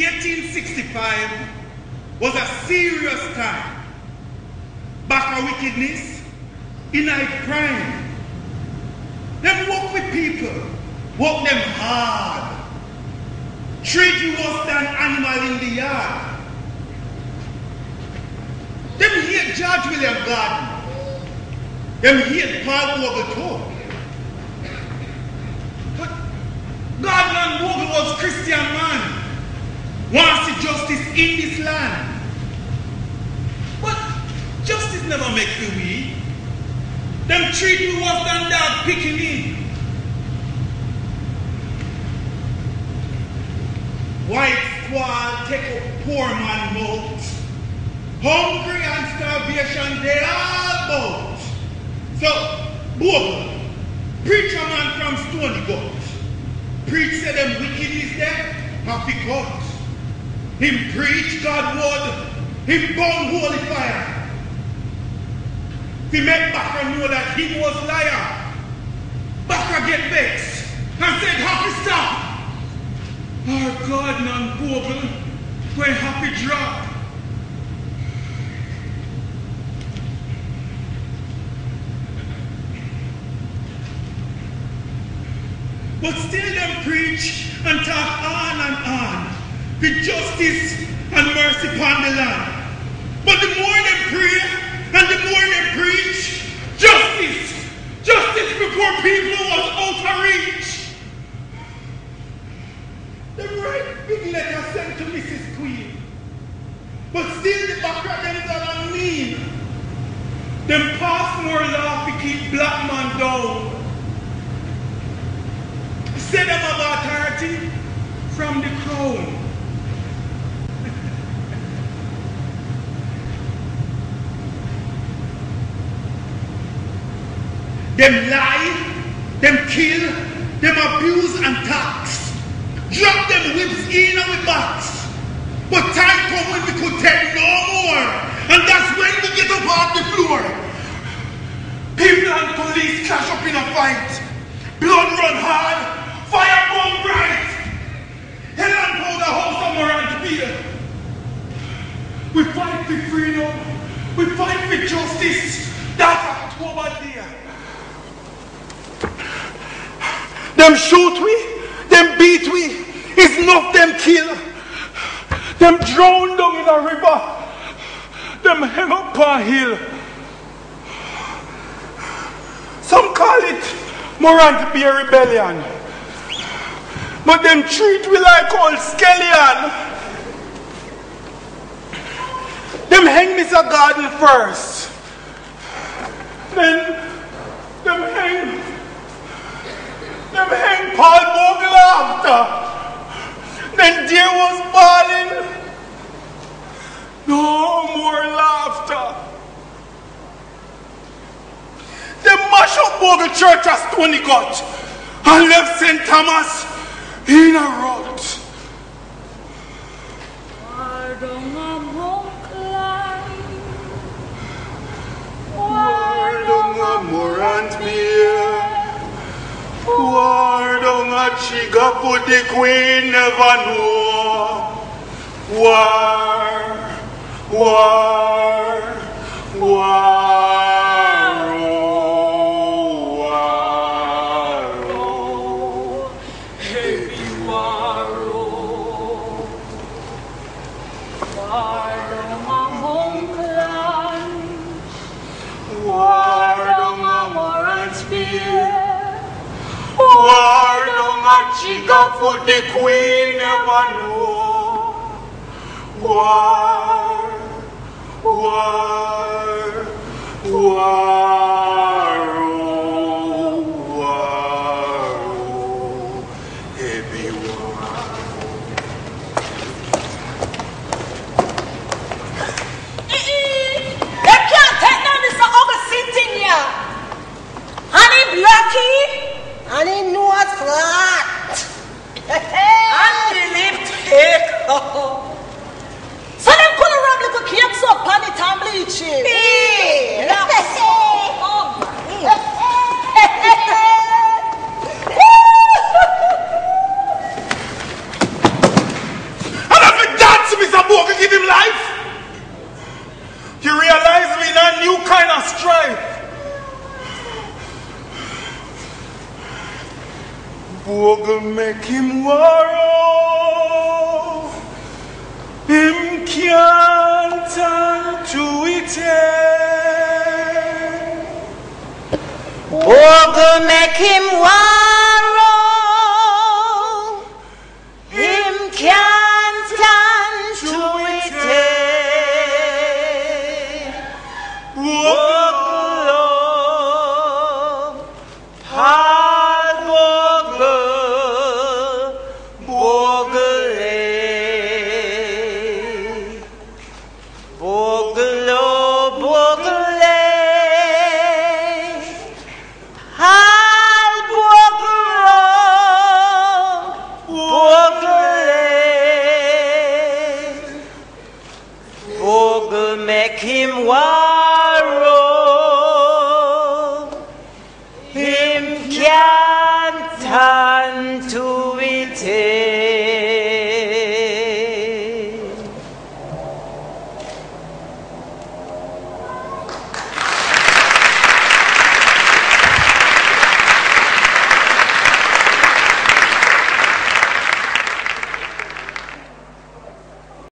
1865 was a serious time. Back of wickedness, in a crime. Them work with people, work them hard. Treat you worse than animal in the yard. Them hate George William Garden. Them hate Paul Vogel too. But Garden and Vogel was Christian man. Wants the justice in this land. But justice never makes the way. Them treat me worse than dog picking in. White squad take up poor man mouth. Hungry and starvation they all bout. So, Bogle, preacher man from Stony Gut. Preach say them wickedness there, happy cut. Him preach God word, him burn holy fire. He make Baka know that he was liar. Baka get vexed and said happy stop. Our God and Bogle when happy drop. But still them preach and talk on and on with justice and mercy upon the land. But the more them pray and the more them preach, justice before people was out of reach. Them write big letter sent to Mrs. Queen. But still the background them that mean. Them pass more law to keep black man down. Say them have authority from the crown. Them lie, them kill, them abuse and tax. Drop them whips in our backs. But time come when we could take no more. And that's when we get up off the floor. People and police clash up in a fight. Blood run hard. Fire burn bright! Hell and powder house somewhere around here. We fight for freedom. We fight for justice. That's October day. Them shoot we, them beat we, it's enough them kill. Them drown down in a river. Them hang up on a hill. Some call it Morant be a rebellion. But them treat we like old skeleton. Them hang Mr. Garden first. Then them hang Paul Vogel after. Then dear was falling. No more laughter. Them mash up Vogel Church at Stony Gut and left St. Thomas in a rot. War down a Morant Mere. War down a Chiga for the Queen never know. War down a Chica for the Queen never know. War. Heavy war. They can't take down this Augustine thing here. Honey Blocky. And he knew what's flat. And the lip take. So them couldn't rub little cakes up on it and bleach it. And Bogle make him warrow. Him can't turn to it. Bogle make him warrow. Him can't turn to it. Make him warrow, him can't